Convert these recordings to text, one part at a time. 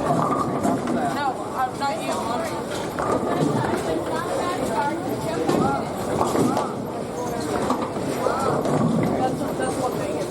Not you. That's what they get.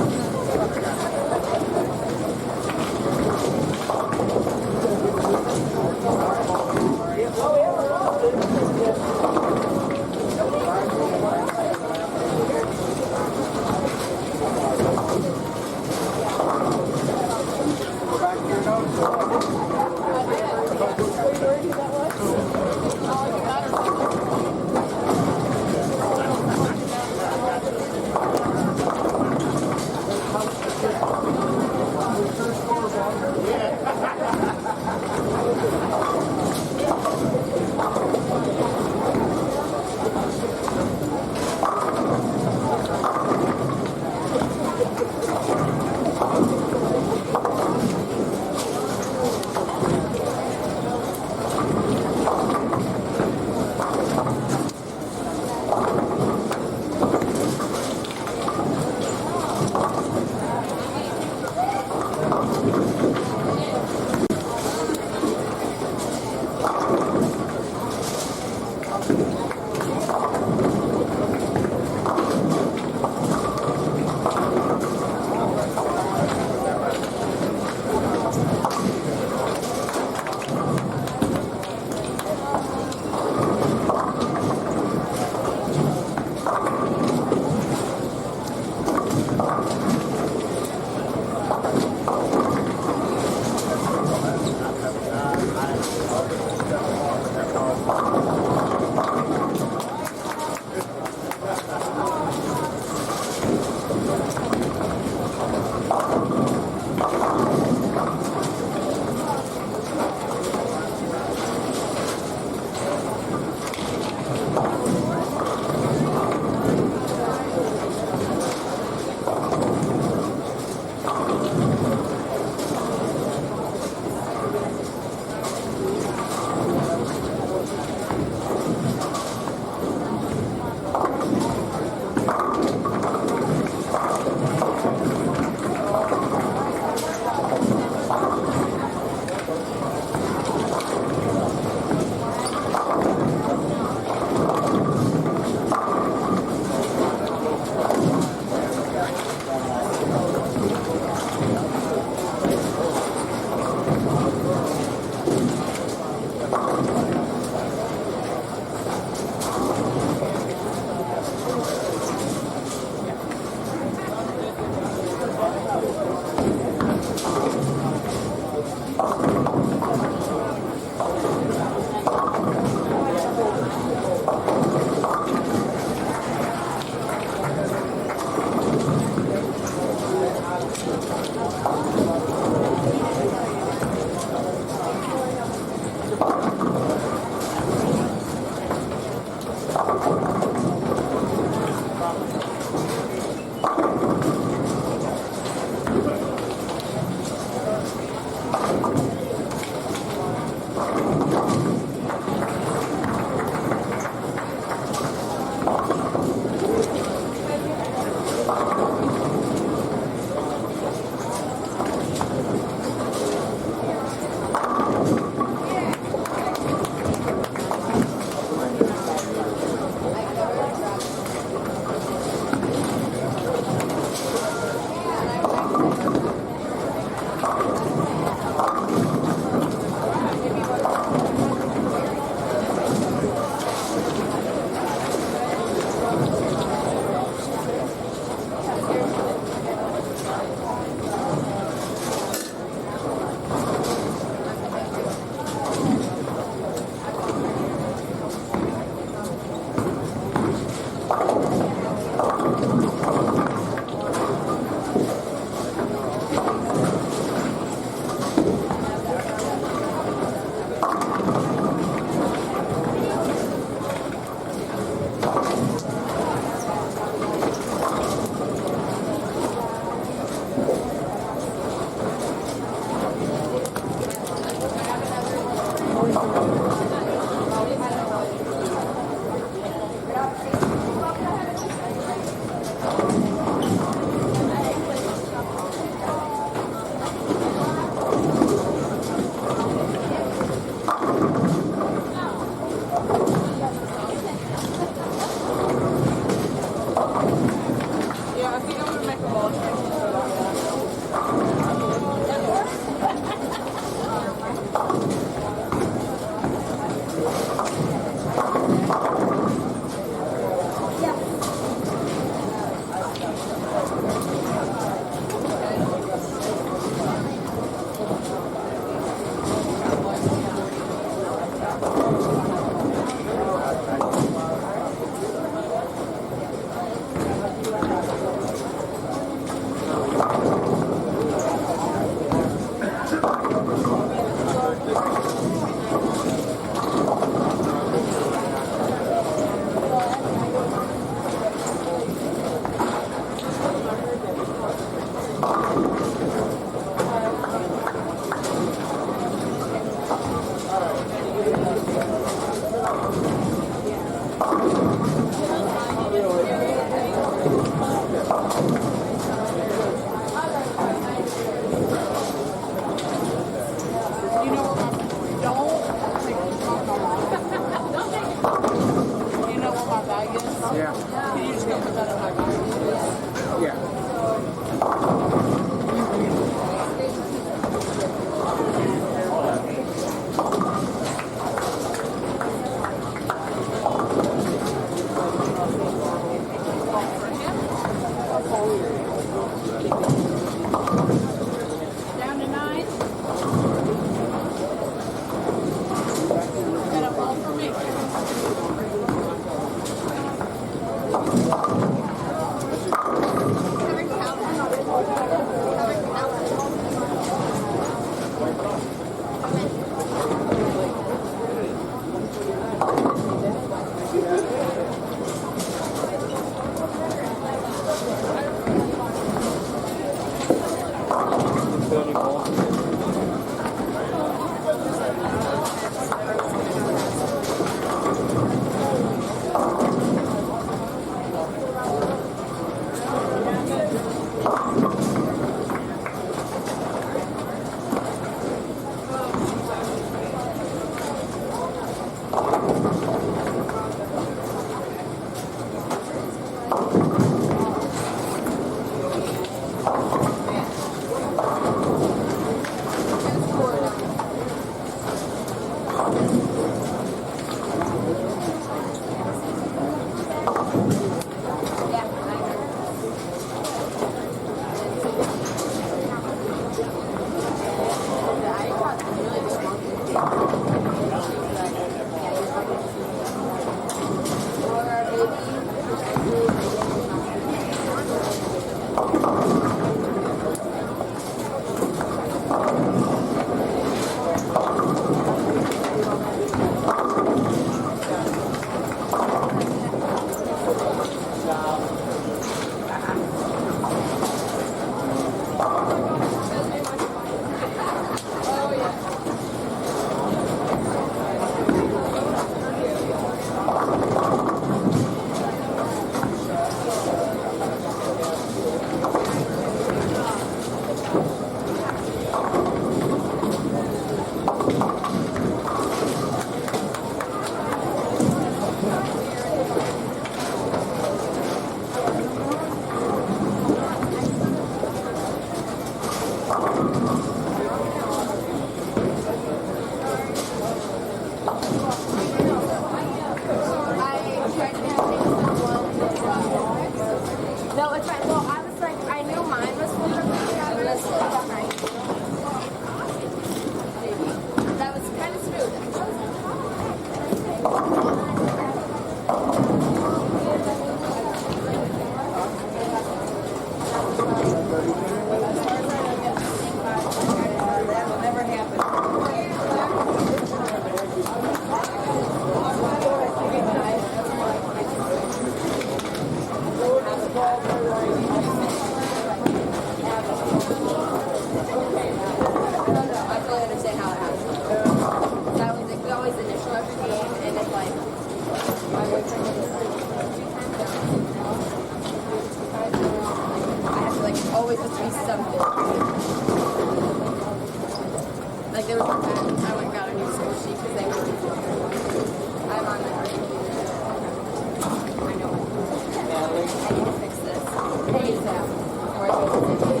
need to fix this. ASAP. Before I go to the city.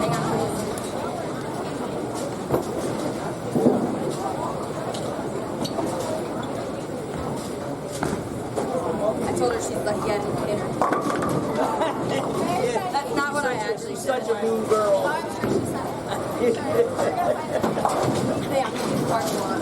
Hang on, please. I told her she's lucky I didn't hit her. That's not what I actually said. Such a mean girl. Hey, I'm in the parking lot.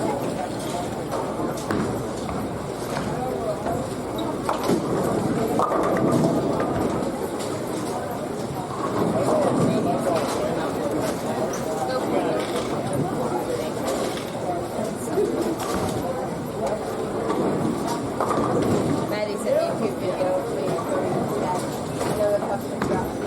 Maddie said me a cute video of me. I know the customer got me.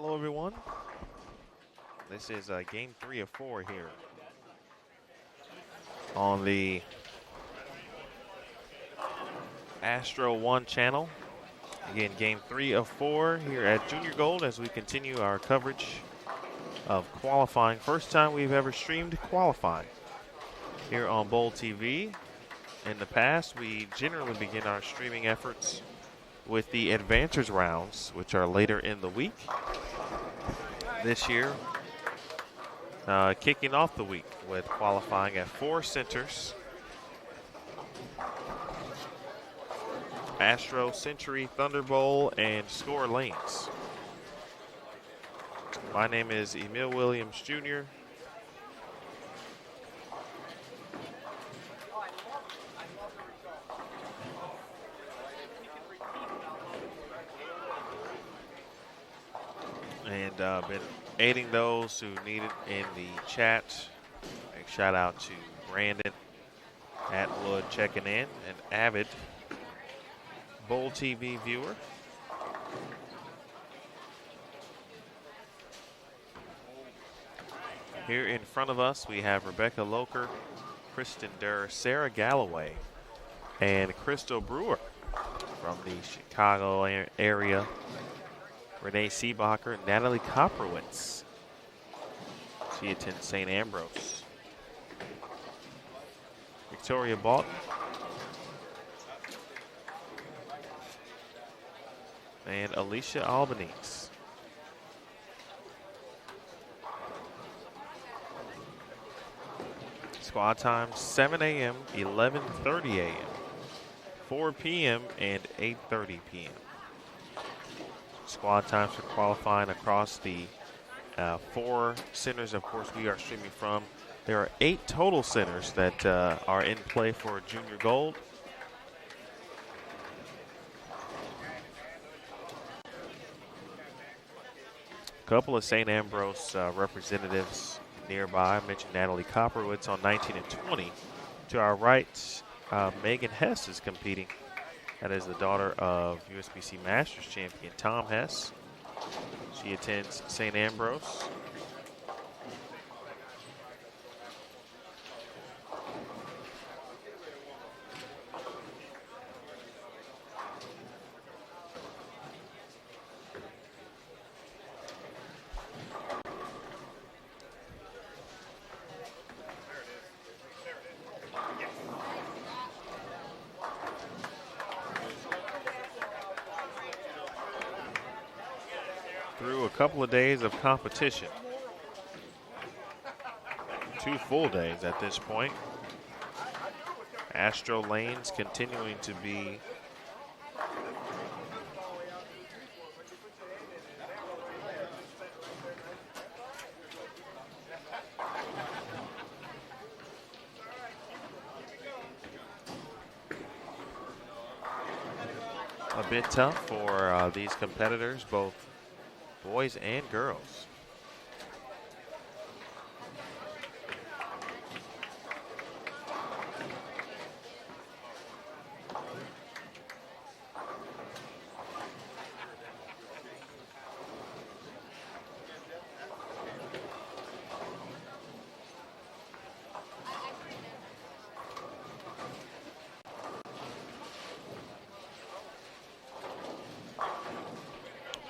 Hello, everyone. This is game 3 of 4 here on the Astro 1 channel. Again, game 3 of 4 here at Junior Gold as we continue our coverage of qualifying. First time we've ever streamed qualifying here on Bowl TV. In the past, we generally begin our streaming efforts with the advancers rounds, which are later in the week. This year, kicking off the week with qualifying at 4 centers. Astro, Century, Thunder Bowl, and Score lanes. My name is Emil Williams Jr. And been aiding those who need it in the chat. Big shout out to Brandon Atwood checking in, an avid Bowl TV viewer. Here in front of us, we have Rebecca Loker, Kristen Durr, Sarah Galloway, and Crystal Brewer from the Chicago area. Renee Seebacher, Natalie Koprowitz. She attends St. Ambrose. Victoria Balton. And Alicia Albanese. Squad time 7 a.m., 11:30 a.m., 4 p.m., and 8:30 p.m. Squad times for qualifying across the 4 centers, of course, we are streaming from. There are 8 total centers that are in play for Junior Gold. A couple of St. Ambrose representatives nearby. I mentioned Natalie Koprowitz on 19 and 20. To our right, Megan Hess is competing. That is the daughter of USBC Masters champion Tom Hess. She attends St. Ambrose. Through a couple of days of competition. 2 full days at this point. Astro lanes continuing to be a bit tough for these competitors, both boys and girls.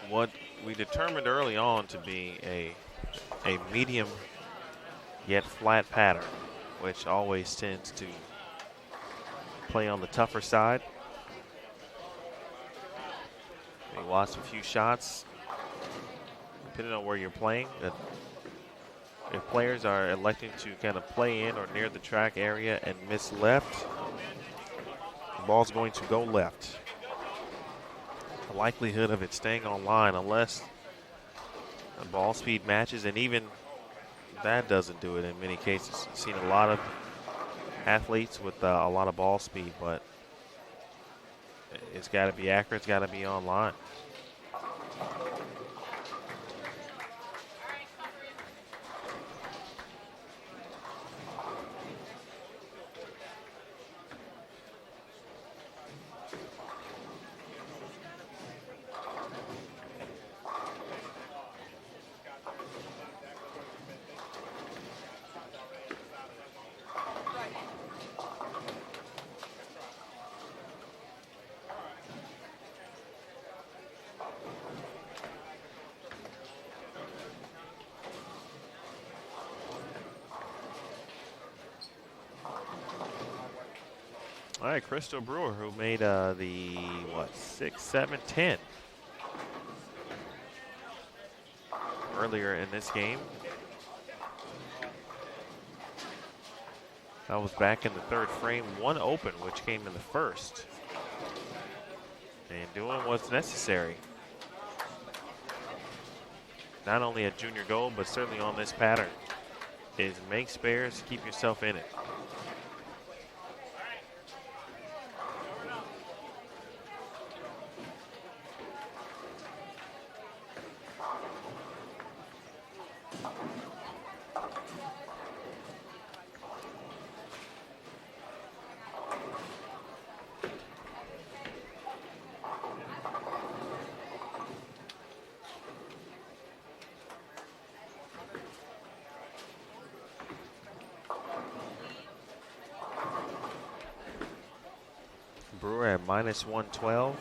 What we determined early on to be a medium yet flat pattern, which always tends to play on the tougher side. We watched a few shots, depending on where you're playing. If players are electing to kind of play in or near the track area and miss left, the ball's going to go left. The likelihood of it staying online, unless the ball speed matches, and even that doesn't do it in many cases. I've seen a lot of athletes with a lot of ball speed, but it's got to be accurate, it's got to be online. All right, Crystal Brewer, who made the, what, 6, 7, 10 earlier in this game. That was back in the third frame, one open, which came in the first. And doing what's necessary. Not only at junior gold, but certainly on this pattern, is make spares, keep yourself in it. Brewer at -112.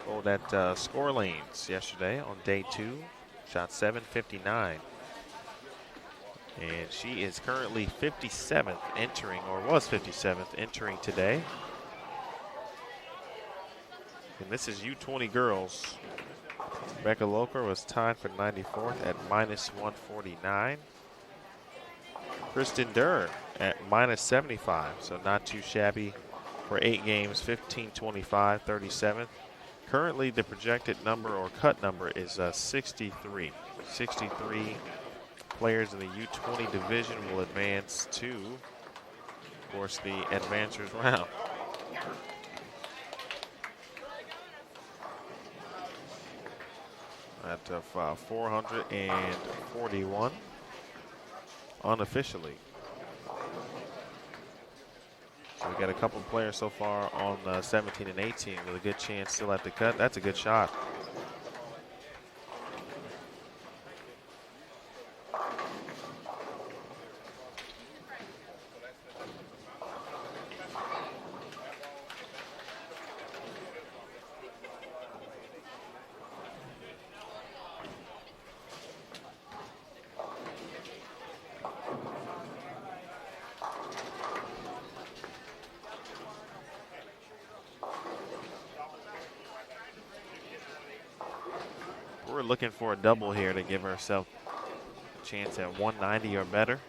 Rolled at score lanes yesterday on day 2. Shot 759. And she is currently 57th entering, or was 57th entering today. And this is U20 Girls. Becca Loker was tied for 94th at -149. Kristen Durr at -75, so not too shabby for 8 games, 15-25, 37th. Currently, the projected number or cut number is 63. 63 players in the U20 division will advance to, of course, the advancers round. At 441 unofficially. So we got a couple of players so far on 17 and 18 with a good chance still at the cut. That's a good shot. We're looking for a double here to give herself a chance at 190 or better.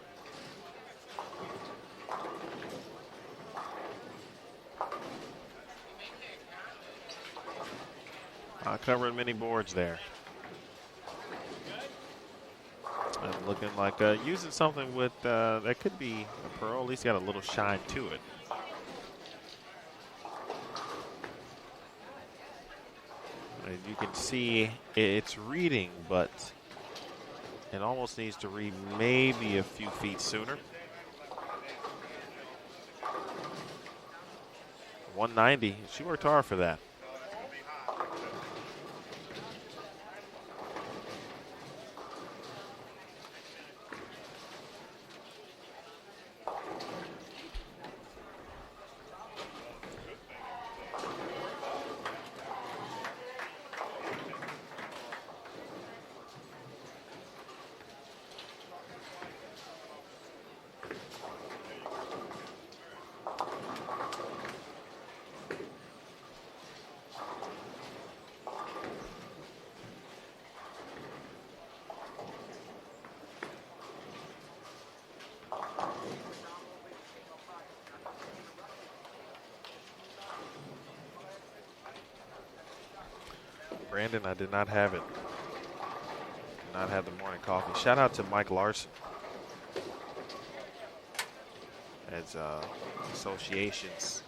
Covering many boards there. And looking like using something with that could be a pearl, at least got a little shine to it. And you can see it's reading, but it almost needs to read maybe a few feet sooner. 190, she worked hard for that. Brandon, I did not have it. Did not have the morning coffee. Shout out to Mike Larson. As associations,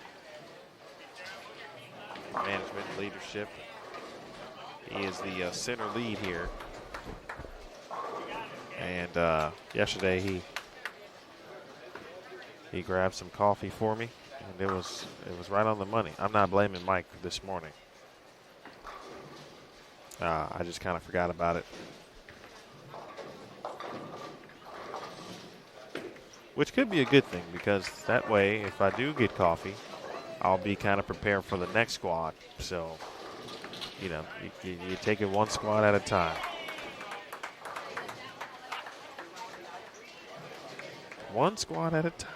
management, leadership. He is the center lead here. And yesterday he grabbed some coffee for me, and it was right on the money. I'm not blaming Mike this morning. I just kind of forgot about it. Which could be a good thing, because that way, if I do get coffee, I'll be kind of prepared for the next squad. So, you know, you take it one squad at a time. One squad at a time.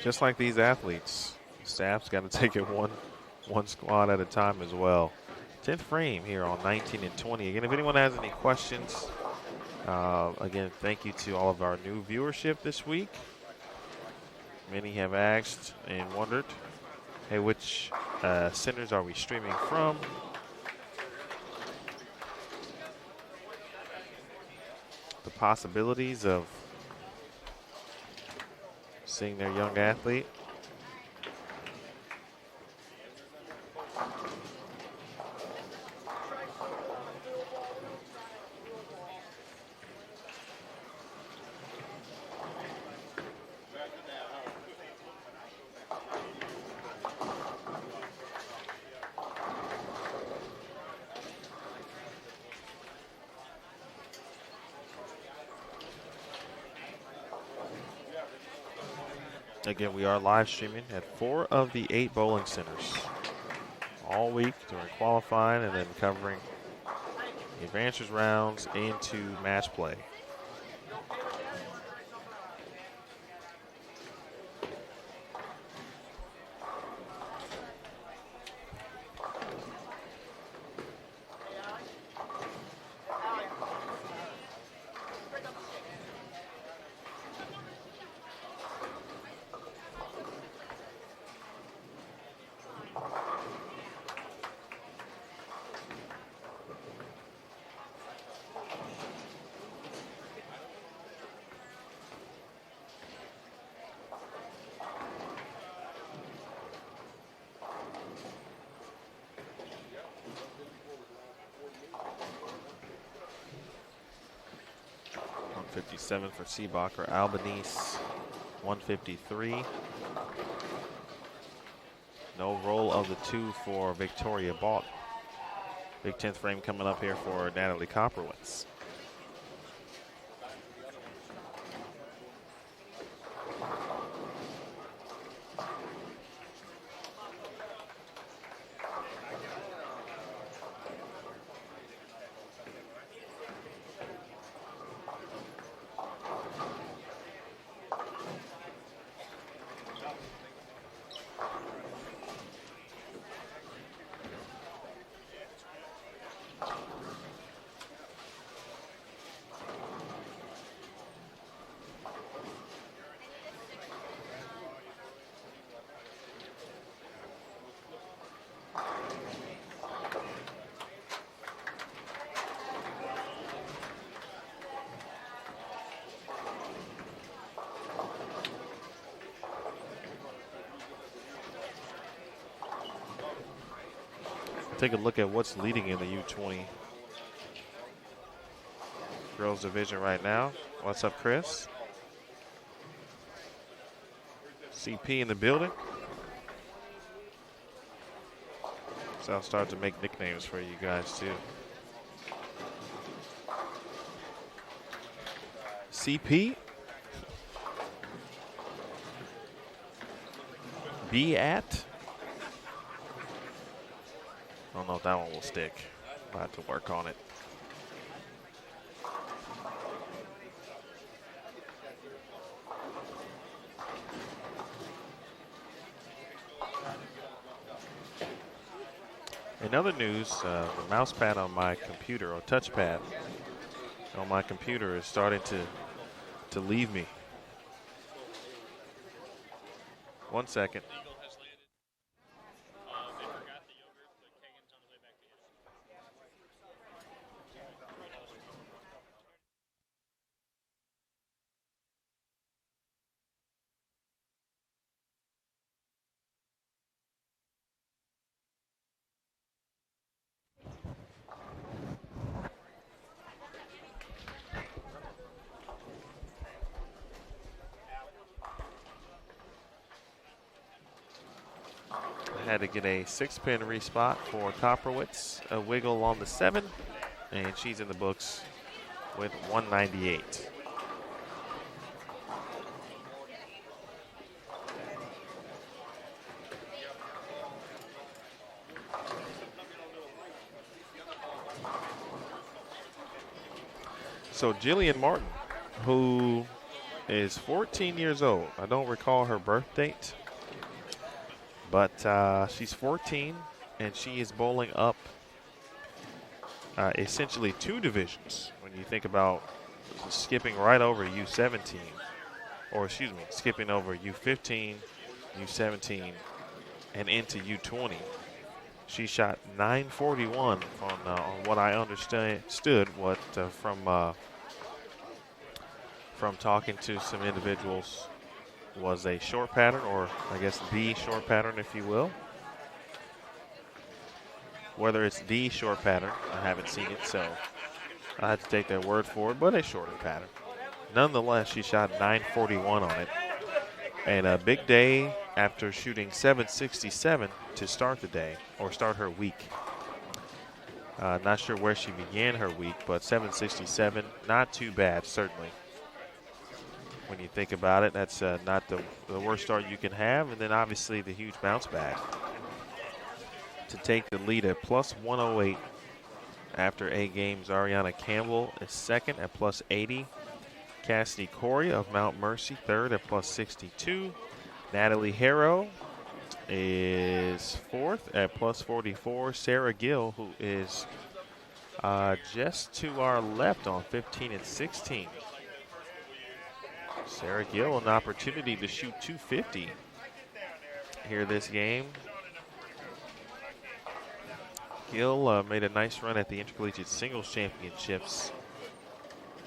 just like these athletes, staff's got to take it one squad at a time as well. 10th frame here on 19 and 20. Again, if anyone has any questions, again, thank you to all of our new viewership this week. Many have asked and wondered, hey, which centers are we streaming from? The possibilities of seeing their young athlete. Again, we are live streaming at 4 of the 8 bowling centers all week during qualifying and then covering the advanced rounds into match play. .57 for Seabacher, Albanese 153. No roll of the 2 for Victoria Balt. Big 10th frame coming up here for Natalie Copperwitz. Take a look at what's leading in the U20 Girls Division right now. What's up, Chris? CP in the building. So I'll start to make nicknames for you guys too. CP. Be at. I don't know if that one will stick. I'll have to work on it. In other news, the mouse pad on my computer, or touchpad on my computer, is starting to leave me. 1 second. Had to get a 6-pin respot for Copperwitz. A wiggle on the 7, and she's in the books with 198. So Jillian Martin, who is 14 years old. I don't recall her birth date, but she's 14, and she is bowling up essentially 2 divisions when you think about skipping right over U17, or excuse me, skipping over U15, U17, and into U20. She shot 941 on what I understood from talking to some individuals was a short pattern, or I guess the short pattern, if you will. Whether it's the short pattern, I haven't seen it, so I had to take their word for it, but a shorter pattern. Nonetheless, she shot 941 on it. And a big day after shooting 767 to start the day, or start her week. Not sure where she began her week, but 767, not too bad, certainly. When you think about it, that's not the worst start you can have, and then obviously the huge bounce back to take the lead at plus 108 after 8 games. Ariana Campbell is second at plus 80. Cassidy Corey of Mount Mercy third at plus 62. Natalie Harrow is fourth at plus 44. Sarah Gill, who is just to our left on 15 and 16. Sarah Gill, an opportunity to shoot 250 here this game. Gill made a nice run at the Intercollegiate Singles Championships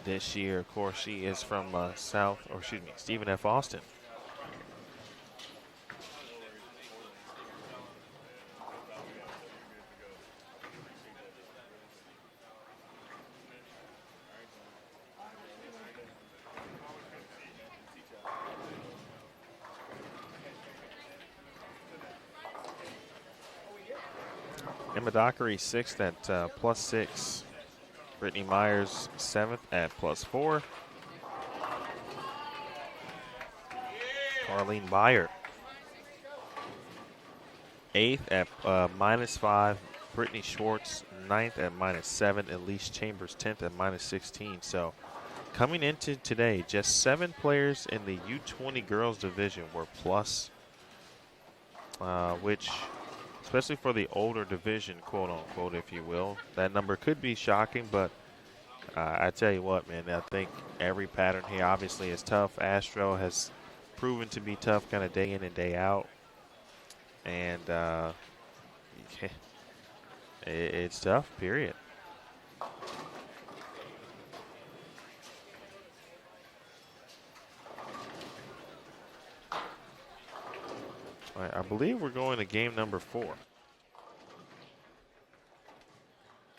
this year. Of course, she is from Stephen F. Austin. Emma Dockery sixth at plus 6. Brittany Myers seventh at plus 4. Arlene Byer eighth at minus 5. Brittany Schwartz ninth at minus 7. Elise Chambers 10th at minus 16. So coming into today, just 7 players in the U20 girls division were plus, which, especially for the older division, quote unquote, if you will, that number could be shocking, but I tell you what, man, I think every pattern here obviously is tough. Astro has proven to be tough kind of day in and day out. And it's tough, period. All right, I believe we're going to game number 4,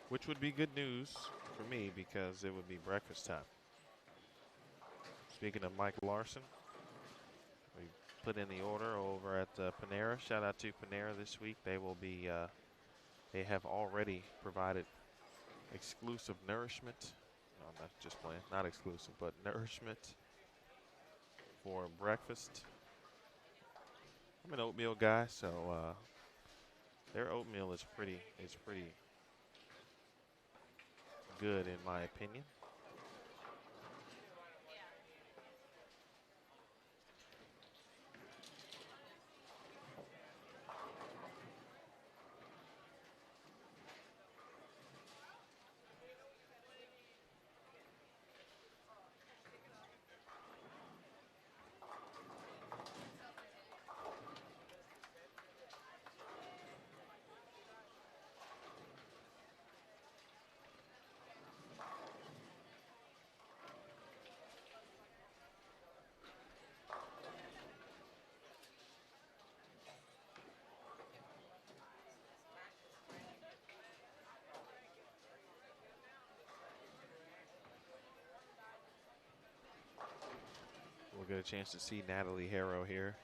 which would be good news for me because it would be breakfast time. Speaking of Mike Larson, we put in the order over at Panera. Shout out to Panera this week. They will be, they have already provided exclusive nourishment. No, I'm not just playing, not exclusive, but nourishment for breakfast. I'm an oatmeal guy, so their oatmeal is pretty good in my opinion. We'll get a chance to see Natalie Harrow here.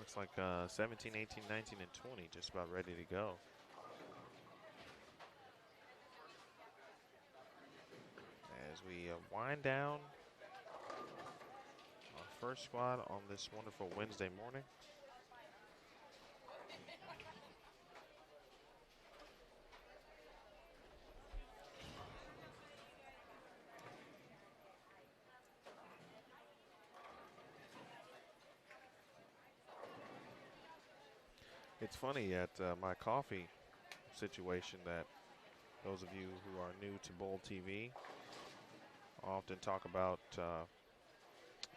Looks like 17, 18, 19, and 20 just about ready to go. As we wind down our first squad on this wonderful Wednesday morning. It's funny at my coffee situation that those of you who are new to Bowl TV often talk about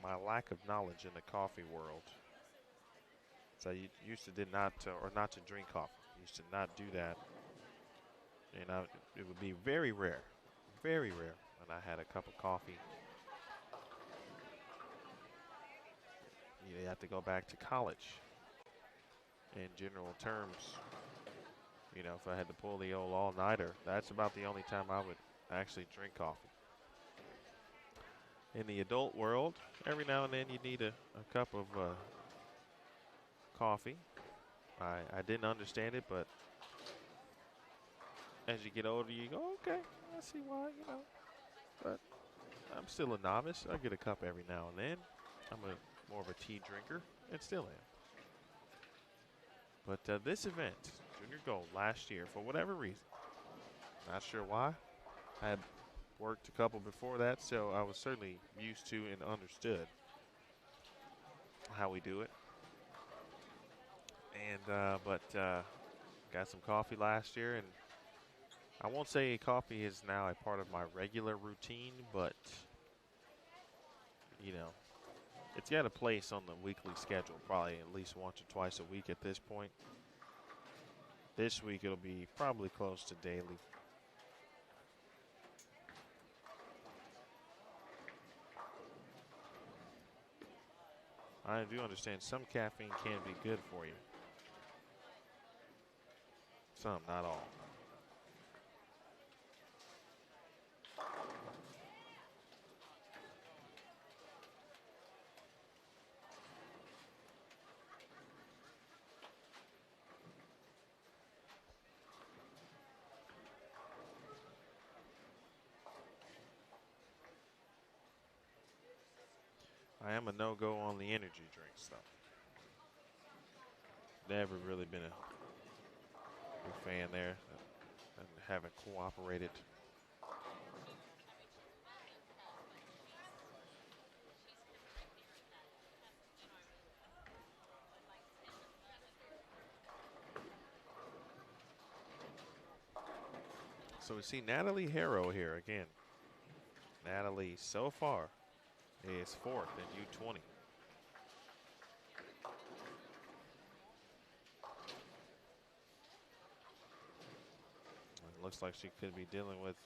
my lack of knowledge in the coffee world. So I used to did not or not to drink coffee. Used to not do that, and it would be very rare when I had a cup of coffee. You have to go back to college. In general terms, you know, if I had to pull the old all-nighter, that's about the only time I would actually drink coffee. In the adult world, every now and then you need a cup of coffee. I didn't understand it, but as you get older, you go, okay, I see why, you know. But I'm still a novice. I get a cup every now and then. I'm more of a tea drinker, and still am. But this event, Junior Gold, last year, for whatever reason, not sure why, I had worked a couple before that, so I was certainly used to and understood how we do it. And but got some coffee last year, and I won't say coffee is now a part of my regular routine, but you know, it's got a place on the weekly schedule, probably at least once or twice a week at this point. This week it'll be probably close to daily. I do understand some caffeine can be good for you. Some, not all. I am a no-go on the energy drinks, though. Never really been a fan there and haven't cooperated. So we see Natalie Harrow here again. Natalie, so far, is fourth in U20. It looks like she could be dealing with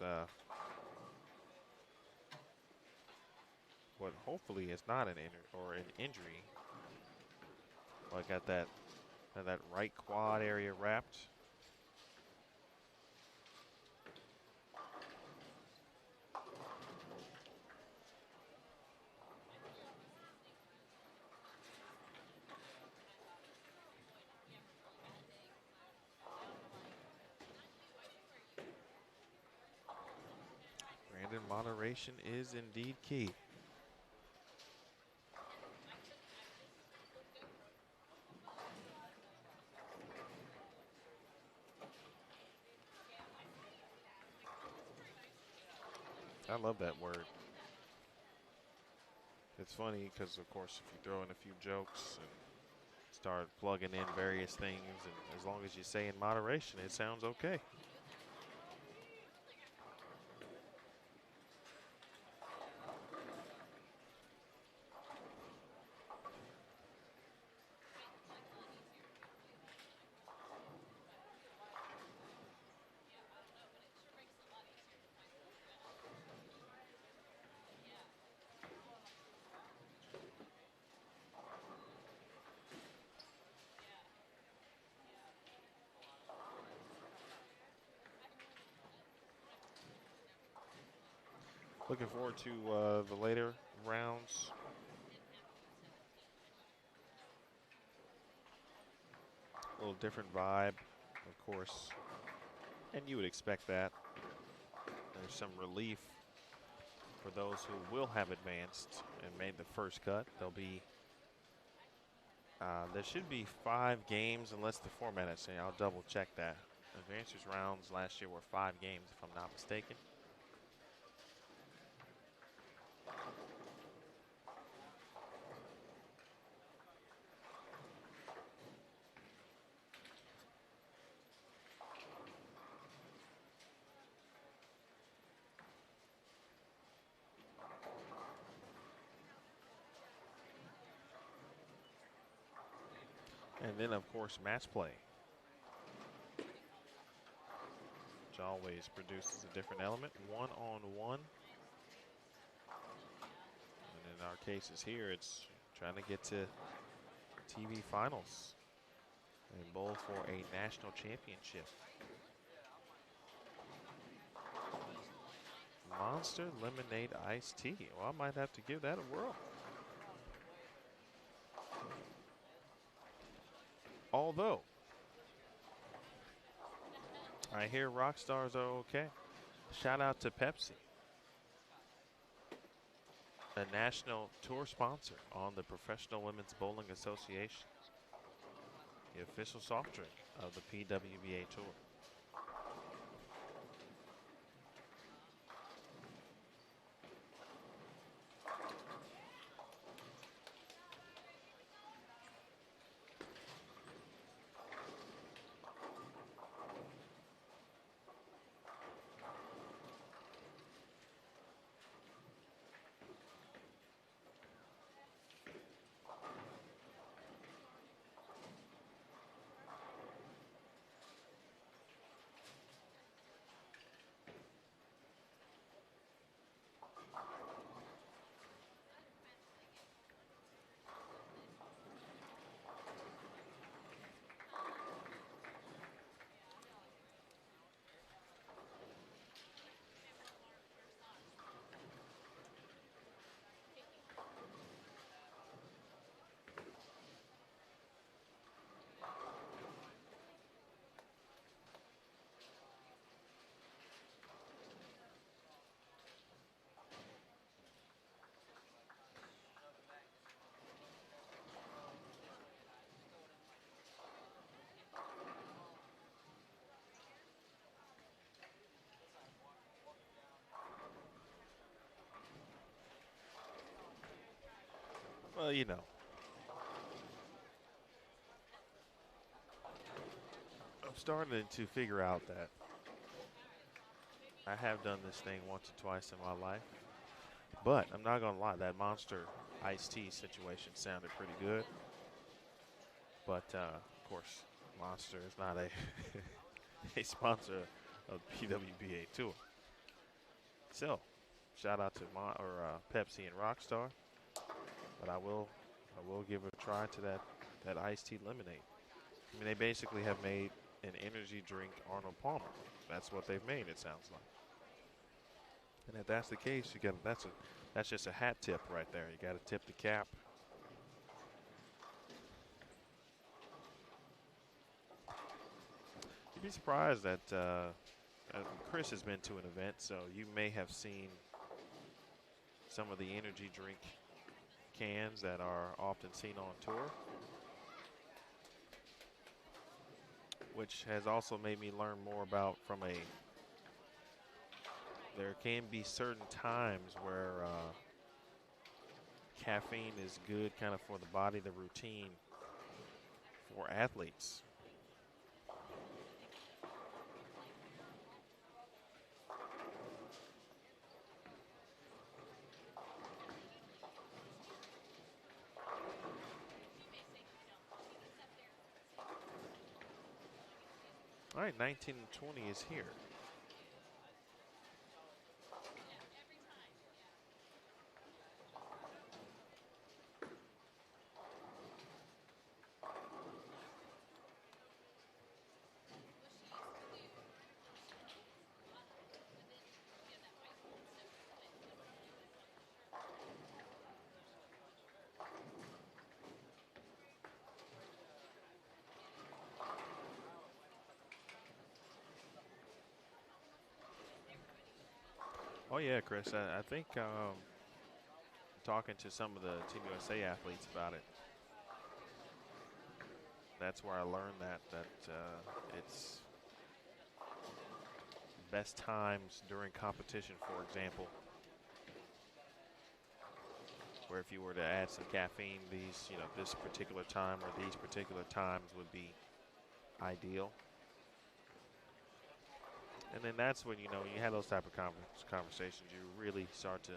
what hopefully is not an injury. Well, I got that right quad area wrapped. Brandon, moderation is indeed key. I love that word. It's funny because, of course, if you throw in a few jokes and start plugging in various things, and as long as you say in moderation, it sounds okay. Looking forward to the later rounds. little different vibe, of course, and you would expect that. There's some relief for those who will have advanced and made the first cut. There'll be there should be 5 games unless the format is saying. I'll double check that. Advancers rounds last year were 5 games, if I'm not mistaken. And then, of course, match play, which always produces a different element. One-on-one. And in our cases here, it's trying to get to TV finals and bowl for a national championship. Monster Lemonade Iced Tea. Well, I might have to give that a whirl. Although, I hear rock stars are okay. Shout out to Pepsi, a national tour sponsor on the Professional Women's Bowling Association, the official soft drink of the PWBA Tour. Well, you know, I'm starting to figure out that I have done this thing once or twice in my life, but I'm not gonna lie, that Monster Iced Tea situation sounded pretty good. But of course, Monster is not a a sponsor of PWBA Tour. So, shout out to Pepsi and Rockstar. But I will give a try to that iced tea lemonade. I mean, they basically have made an energy drink Arnold Palmer. That's what they've made, it sounds like. And if that's the case, that's just a hat tip right there. You got to tip the cap. You'd be surprised that Chris has been to an event, so you may have seen some of the energy drink cans that are often seen on tour, which has also made me learn more about there can be certain times where caffeine is good kind of for the body, the routine for athletes. All right, 19 and 20 is here. Oh yeah, Chris. I think talking to some of the Team USA athletes about it, that's where I learned that it's best times during competition, for example, where if you were to add some caffeine, these, this particular time or these particular times would be ideal. And then that's when, when you have those type of conversations, you really start to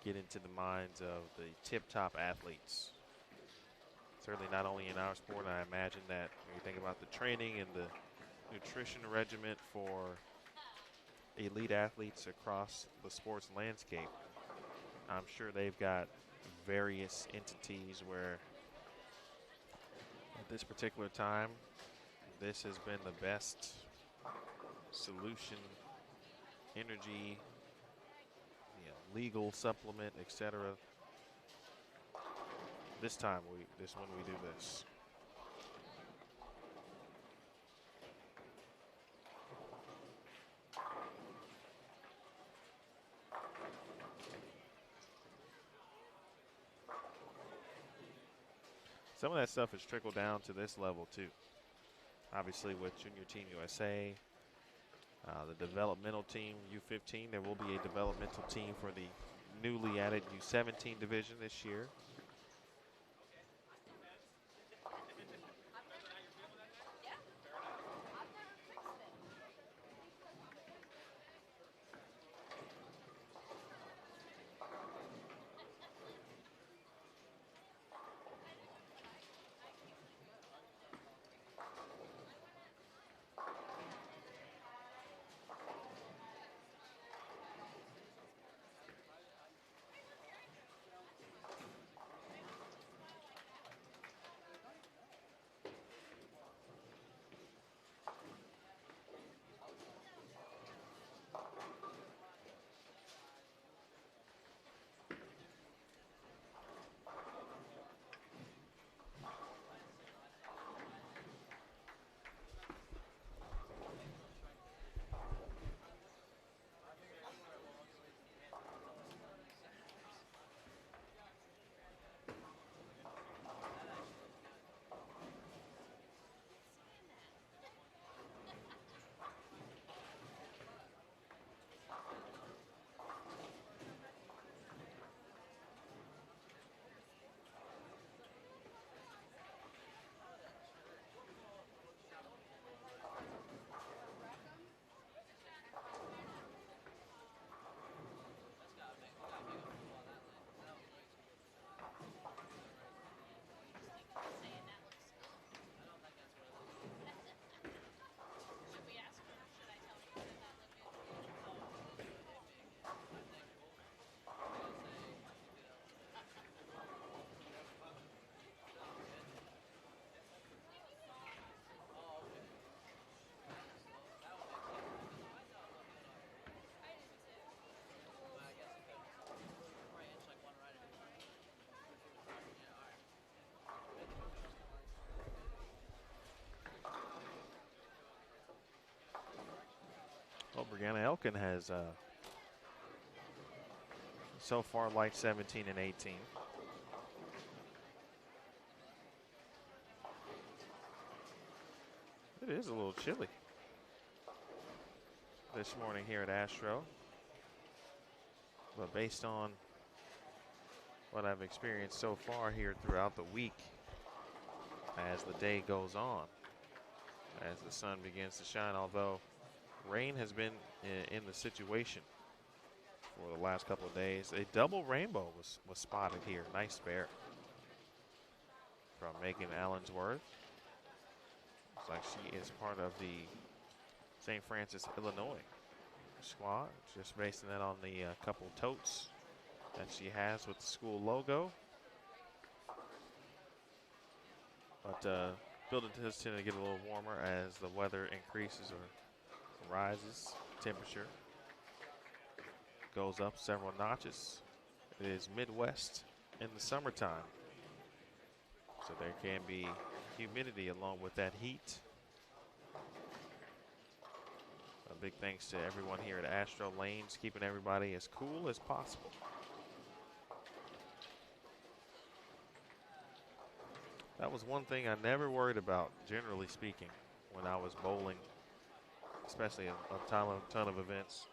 get into the minds of the tip-top athletes. Certainly not only in our sport, I imagine that when you think about the training and the nutrition regimen for elite athletes across the sports landscape, I'm sure they've got various entities where at this particular time, this has been the best solution, energy, legal supplement, etc. This time, when we do this. Some of that stuff has trickled down to this level too. Obviously, with Junior Team USA, the developmental team U15, there will be a developmental team for the newly added U17 division this year. Well, Brianna Elkin has so far liked 17 and 18. It is a little chilly this morning here at Astro. But based on what I've experienced so far here throughout the week, as the day goes on, as the sun begins to shine, although rain has been in the situation for the last couple of days. A double rainbow was spotted here. Nice spare from Megan Allensworth. Looks like she is part of the St. Francis, Illinois squad. Just basing that on the couple totes that she has with the school logo. But building does tend to get a little warmer as the weather increases or rises. Temperature goes up several notches. It is Midwest in the summertime, so there can be humidity along with that heat. A big thanks to everyone here at Astro Lanes, keeping everybody as cool as possible. That was one thing I never worried about, generally speaking, when I was bowling, especially a ton of events.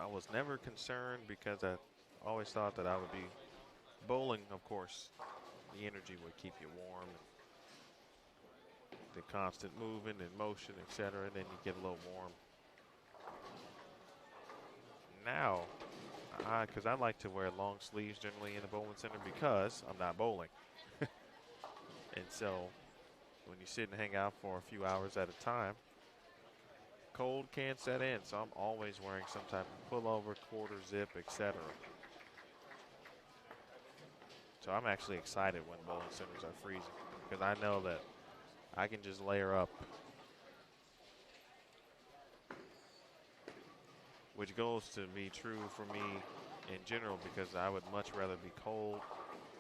I was never concerned because I always thought that I would be bowling, of course. The energy would keep you warm. The constant movement and motion, etc., and then you get a little warm. Now, because I like to wear long sleeves generally in the bowling center because I'm not bowling. And so when you sit and hang out for a few hours at a time, cold can set in, so I'm always wearing some type of pullover, quarter zip, etc. So I'm actually excited when bowling centers are freezing because I know that I can just layer up, which goes to be true for me in general because I would much rather be cold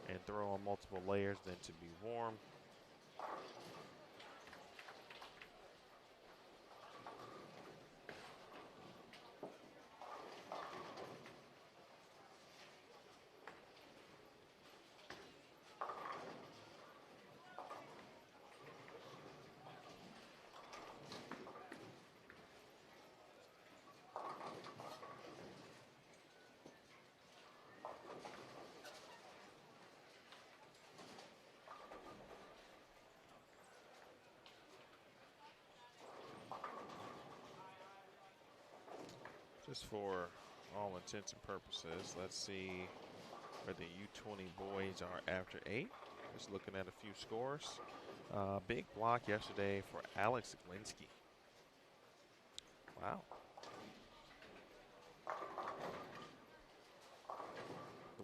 and throw on multiple layers than to be warm. Just for all intents and purposes, let's see where the U20 boys are after 8. Just looking at a few scores. Big block yesterday for Alex Glinsky. Wow.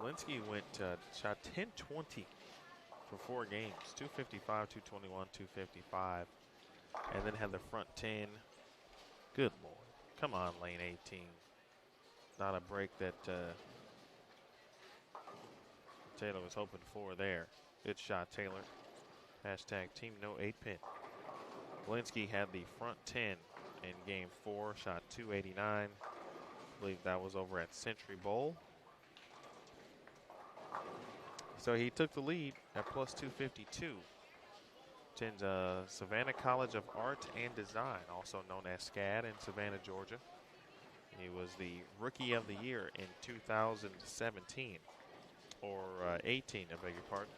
Glinsky shot 10-20 for 4 games. 255, 221, 255. And then had the front 10. Good Lord. Come on, lane 18. Not a break that Taylor was hoping for there. Good shot, Taylor. Hashtag team no 8-pin. Glinsky had the front 10 in game 4, shot 289. I believe that was over at Century Bowl. So he took the lead at plus 252. Attends Savannah College of Art and Design, also known as SCAD in Savannah, Georgia. He was the Rookie of the Year in 2017, or 18, I beg your pardon.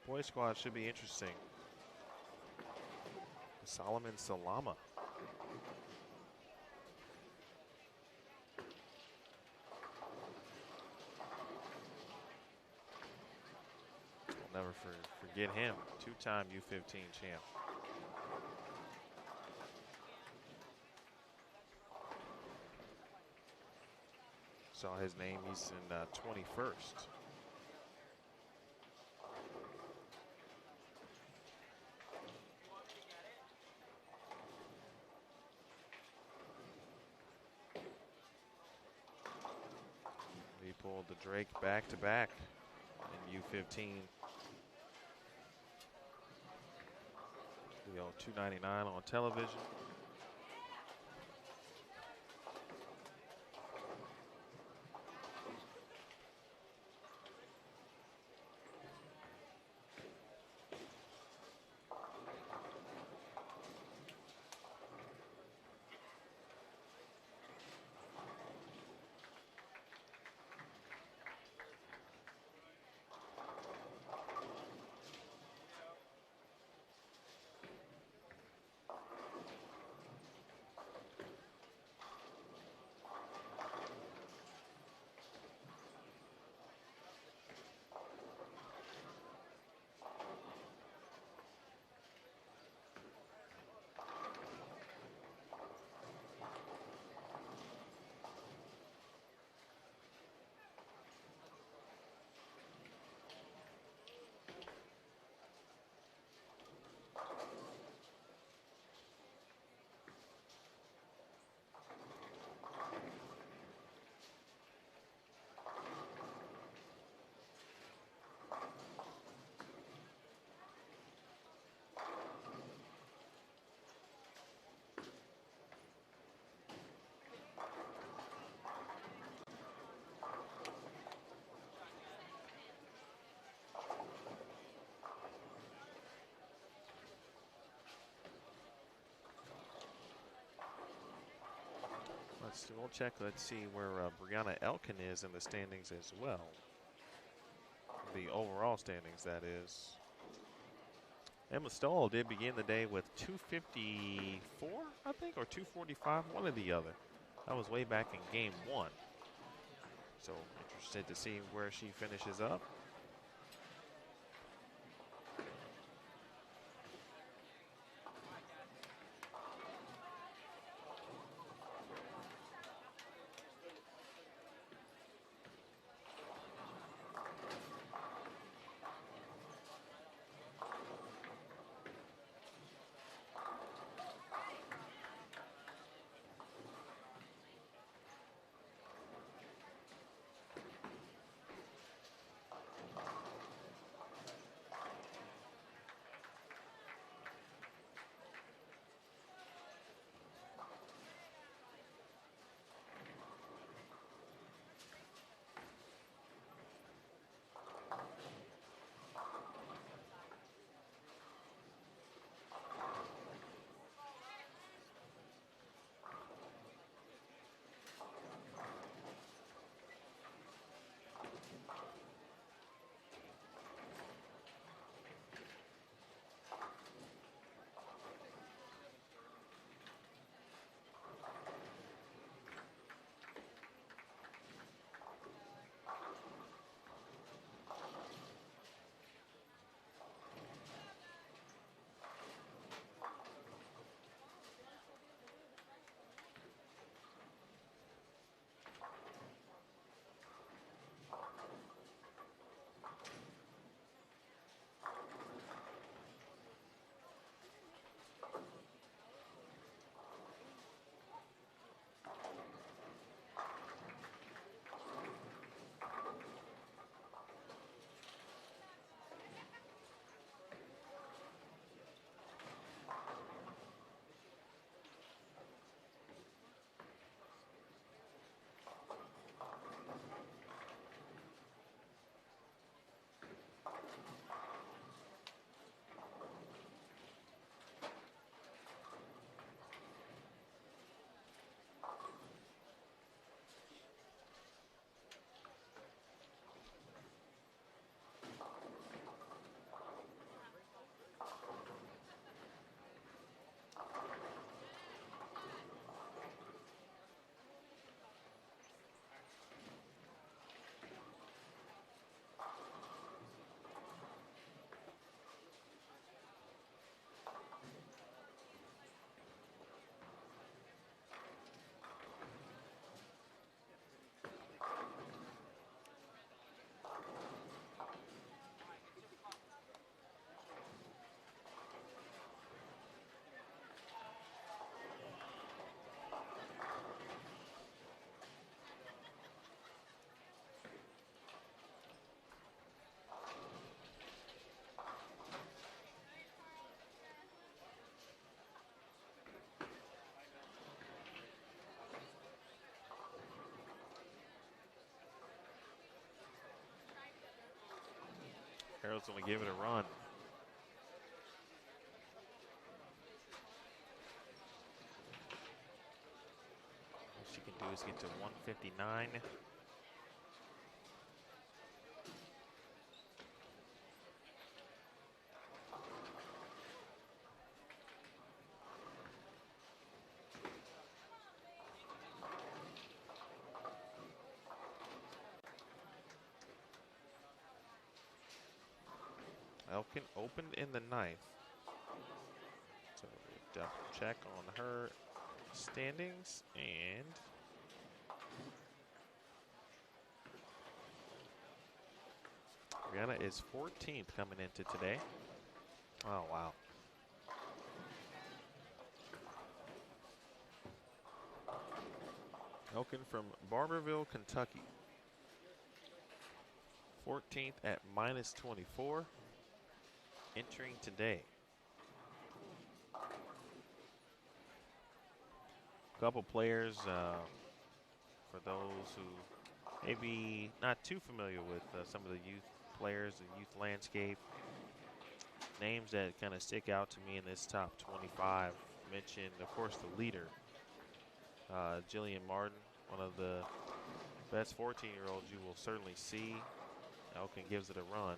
Boys squad should be interesting. Solomon Salama. We'll never forget him. 2-time U15 champ. Saw his name, he's in 21st. He pulled the Drake back-to-back in U15. We owe $2.99 on television. We'll check. Let's see where Brianna Elkin is in the standings as well. The overall standings, that is. Emma Stoll did begin the day with 254, I think, or 245, one or the other. That was way back in game 1. So interested to see where she finishes up. Carroll's going to give it a run. All she can do is get to 159. Elkin opened in the ninth. So we double check on her standings, and Brianna is 14th coming into today. Oh, wow. Elkin from Barberville, Kentucky. 14th at minus 24. Entering today. A couple players, for those who maybe not too familiar with some of the youth players, the youth landscape. Names that kind of stick out to me in this top 25. Mentioned, of course, the leader, Jillian Martin, one of the best 14-year-olds you will certainly see. Elkin gives it a run.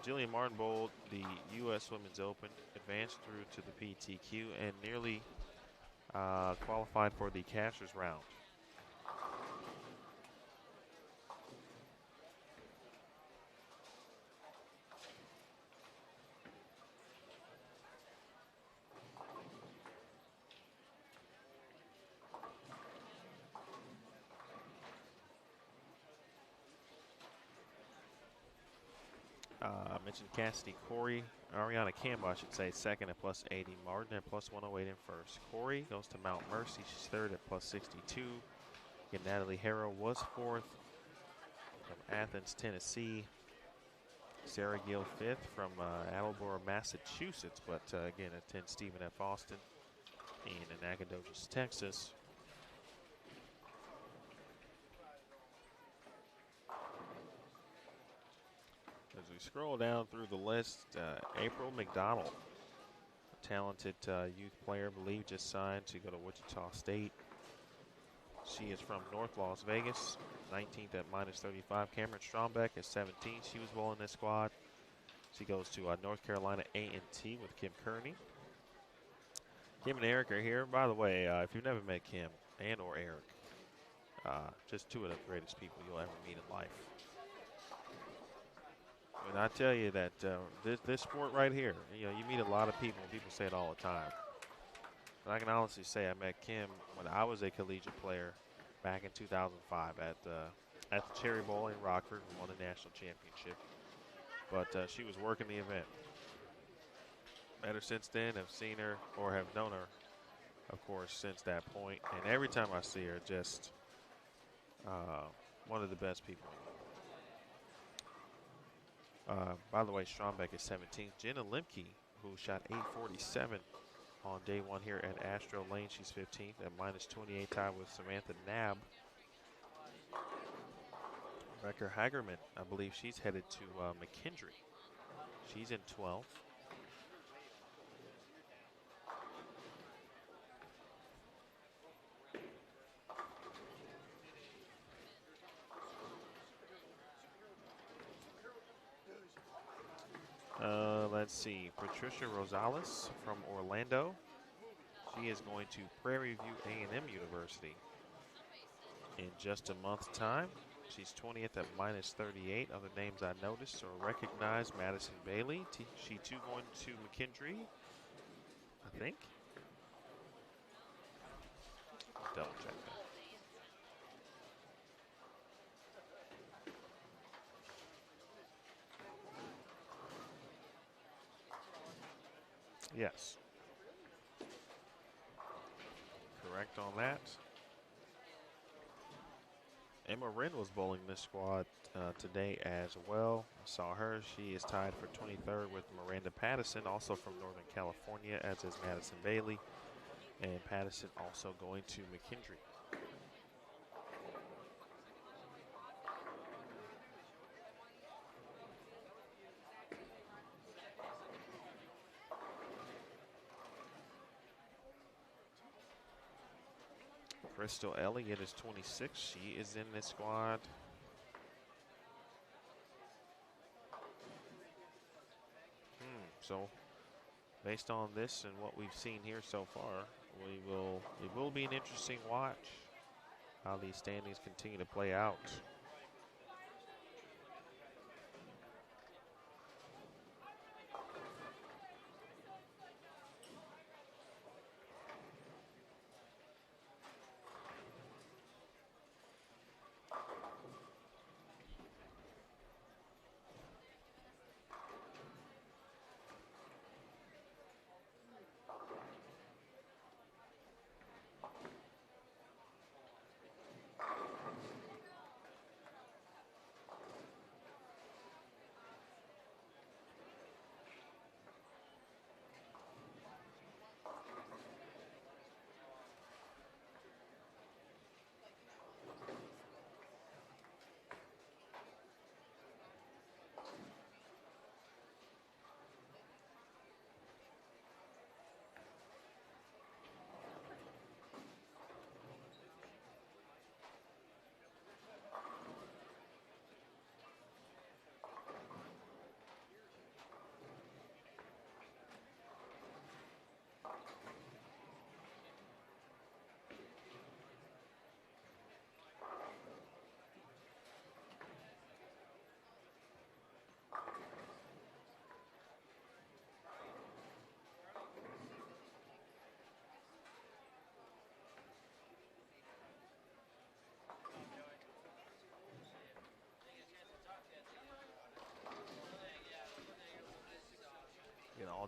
Jillian Martin bowled the U.S. Women's Open, advanced through to the PTQ, and nearly qualified for the Casters round. I mentioned Cassidy Corey, Ariana Campbell, I should say, second at plus 80. Martin at plus 108 in first. Corey goes to Mount Mercy. She's third at plus 62. Again, Natalie Harrow was fourth from Athens, Tennessee. Sarah Gill fifth from Attleboro, Massachusetts, but again attends Stephen F. Austin in Nacogdoches, Texas. As we scroll down through the list, April McDonald, a talented youth player, I believe just signed to go to Wichita State. She is from North Las Vegas, 19th at minus 35. Cameron Strombeck is 17. She was bowling this squad. She goes to North Carolina A&T with Kim Kearney. Kim and Eric are here. By the way, if you've never met Kim and or Eric, just two of the greatest people you'll ever meet in life. And I tell you that this sport right here, you know, you meet a lot of people, and people say it all the time. But I can honestly say I met Kim when I was a collegiate player back in 2005 at the Cherry Bowl in Rockford and won the national championship. But she was working the event. Met her since then, have seen her or have known her, of course, since that point. And every time I see her, just one of the best people. By the way, Strombeck is 17th. Jenna Lemke, who shot 847 on day one here at Astro Lane, she's 15th at minus 28, tied with Samantha Knabb. Rebecca Hagerman, I believe she's headed to McKendree. She's in 12th. Let's see, Patricia Rosales from Orlando. She is going to Prairie View A&M University in just a month's time. She's 20th at minus 38. Other names I noticed or recognized: Madison Bailey. She too going to McKendree, I think. Double check that. Yes. Correct on that. Emma Wren was bowling this squad today as well. I saw her. She is tied for 23rd with Miranda Pattison, also from Northern California, as is Madison Bailey. And Pattison also going to McKendree. Crystal Elliott is 26. She is in this squad. So, based on this and what we've seen here so far, it will be an interesting watch how these standings continue to play out.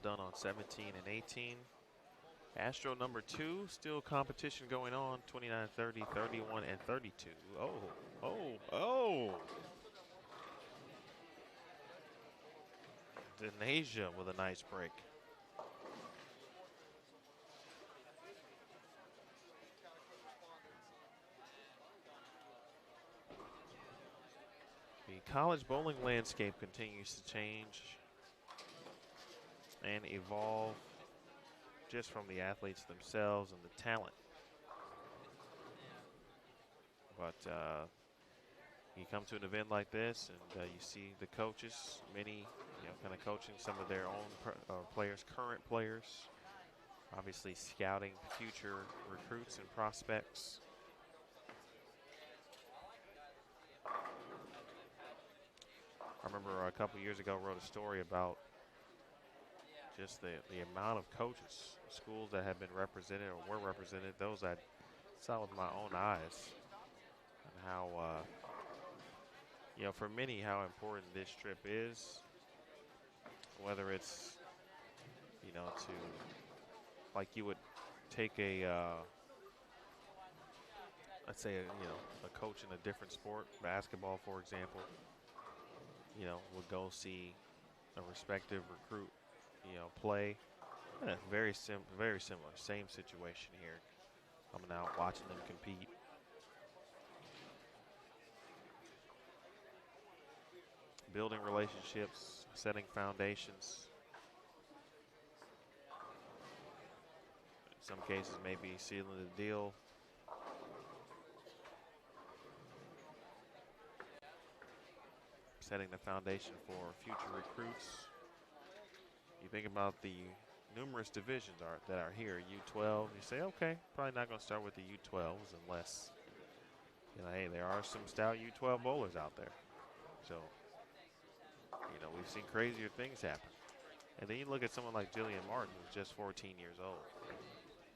done on 17 and 18. Astro number 2, still competition going on, 29, 30, 31, and 32. Oh. Denasia with a nice break. The college bowling landscape continues to change and evolve just from the athletes themselves and the talent. But you come to an event like this and you see the coaches, many, kind of coaching some of their own players, current players, obviously scouting future recruits and prospects. I remember a couple years ago wrote a story about just the amount of coaches, schools that have been represented or were represented, those I saw with my own eyes, and how, for many, how important this trip is, whether it's, to, like you would take a, let's say, a coach in a different sport, basketball, for example, would go see a respective recruit, play. Very similar, same situation here. Coming out, watching them compete. Building relationships, setting foundations. In some cases, maybe sealing the deal. Setting the foundation for future recruits. You think about the numerous divisions that are here. U12, you say, okay, probably not going to start with the U12s unless, hey, there are some stout U12 bowlers out there. So, we've seen crazier things happen. And then you look at someone like Jillian Martin, who's just 14 years old.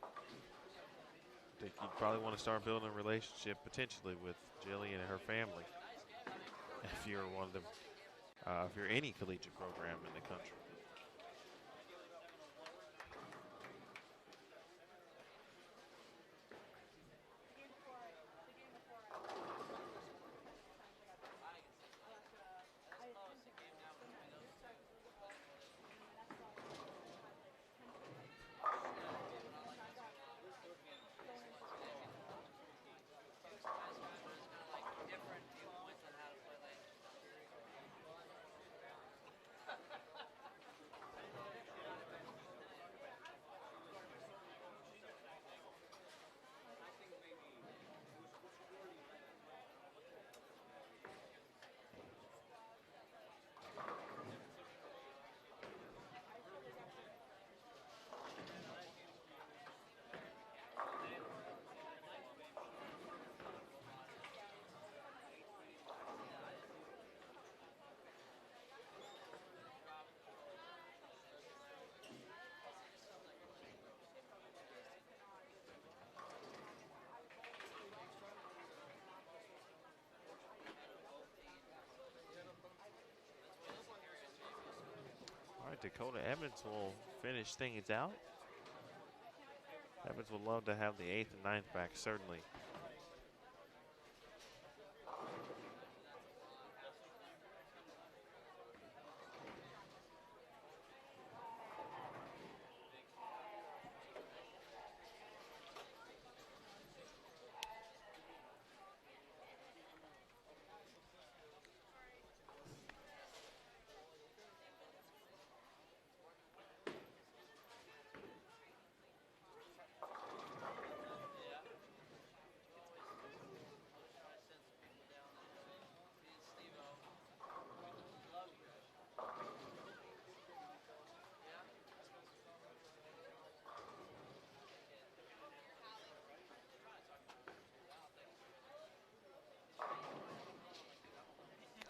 I think you'd probably want to start building a relationship potentially with Jillian and her family if you're one of them, if you're any collegiate program in the country. All right, Dakota Evans will finish things out. Evans would love to have the 8th and 9th back, certainly.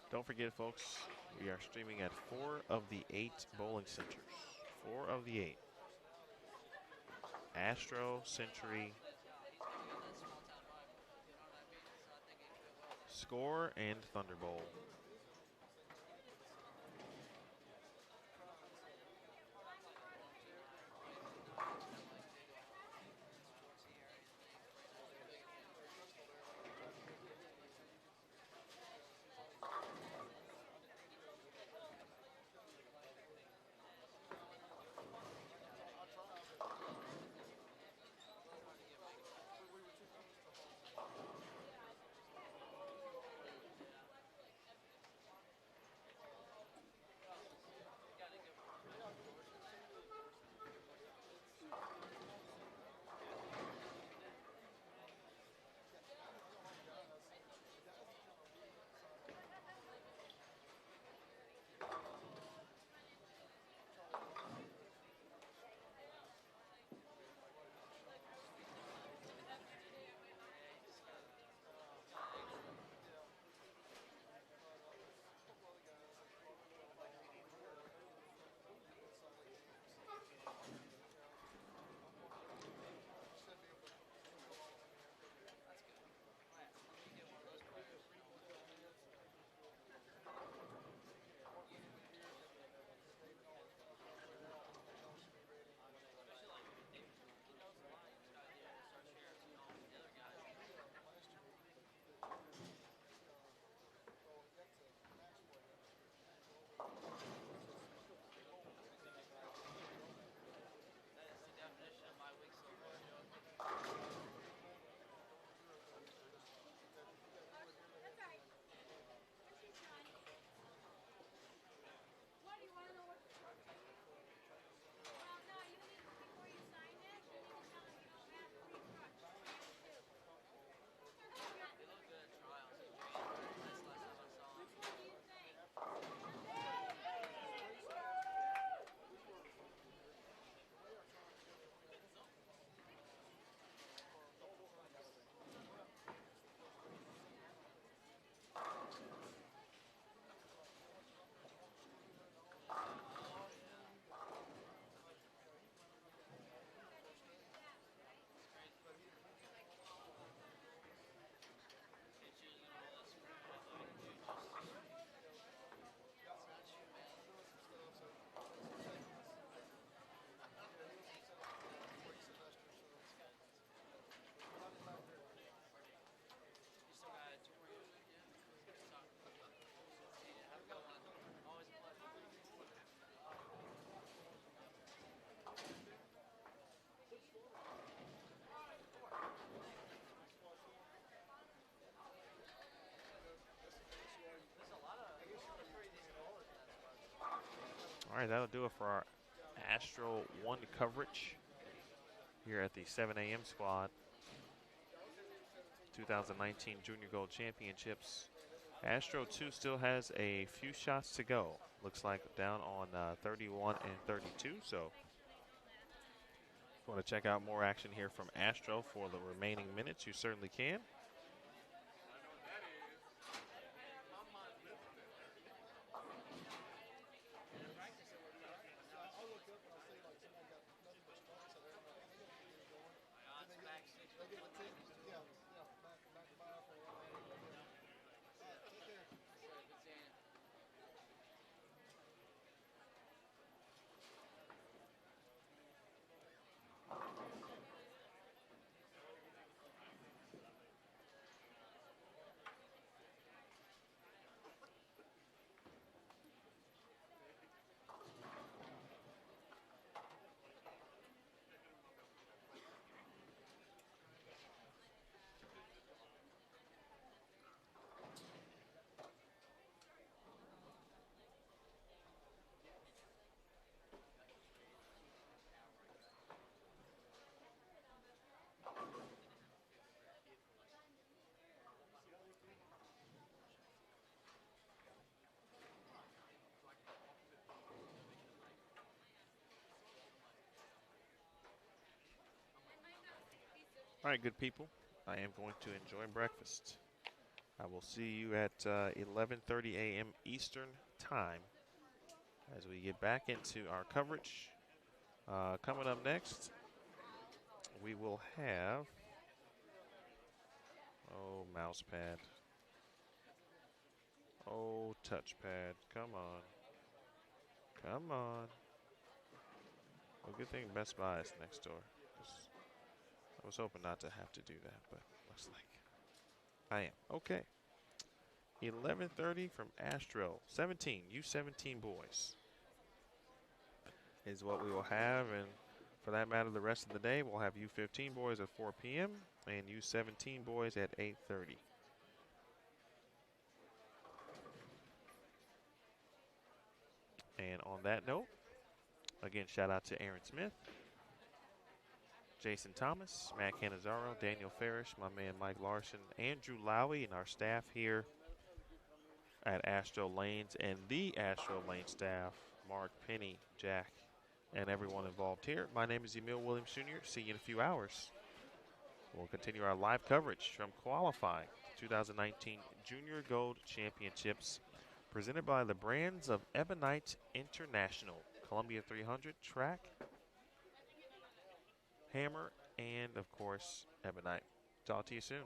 Don't forget, folks, we are streaming at 4 of the 8 bowling centers. 4 of the 8. Astro, Century, Score, and Thunderbolt. guys, that'll do it for our Astro 1 coverage here at the 7 a.m. squad. 2019 Junior Gold Championships. Astro 2 still has a few shots to go. Looks like down on 31 and 32. So, if you want to check out more action here from Astro for the remaining minutes, you certainly can. All right, good people. I am going to enjoy breakfast. I will see you at 11:30 a.m. Eastern Time as we get back into our coverage. Coming up next, we will have, oh, mouse pad. Oh, touchpad. Come on. Come on. Well, good thing Best Buy is next door. I was hoping not to have to do that, but looks like I am. Okay. 11:30 from Astro. 17, U17 boys is what we will have. And for that matter, the rest of the day, we'll have U15 boys at 4 p.m. and U17 boys at 8:30. And on that note, again, shout out to Aaron Smith, Jason Thomas, Matt Cannizzaro, Daniel Farish, my man Mike Larson, Andrew Lowy, and our staff here at Astro Lanes, and the Astro Lane staff, Mark, Penny, Jack, and everyone involved here. My name is Emil Williams Jr. See you in a few hours. We'll continue our live coverage from qualifying 2019 Junior Gold Championships presented by the brands of Ebonite International, Columbia 300 Track, Hammer, and of course, Ebonite. Talk to you soon.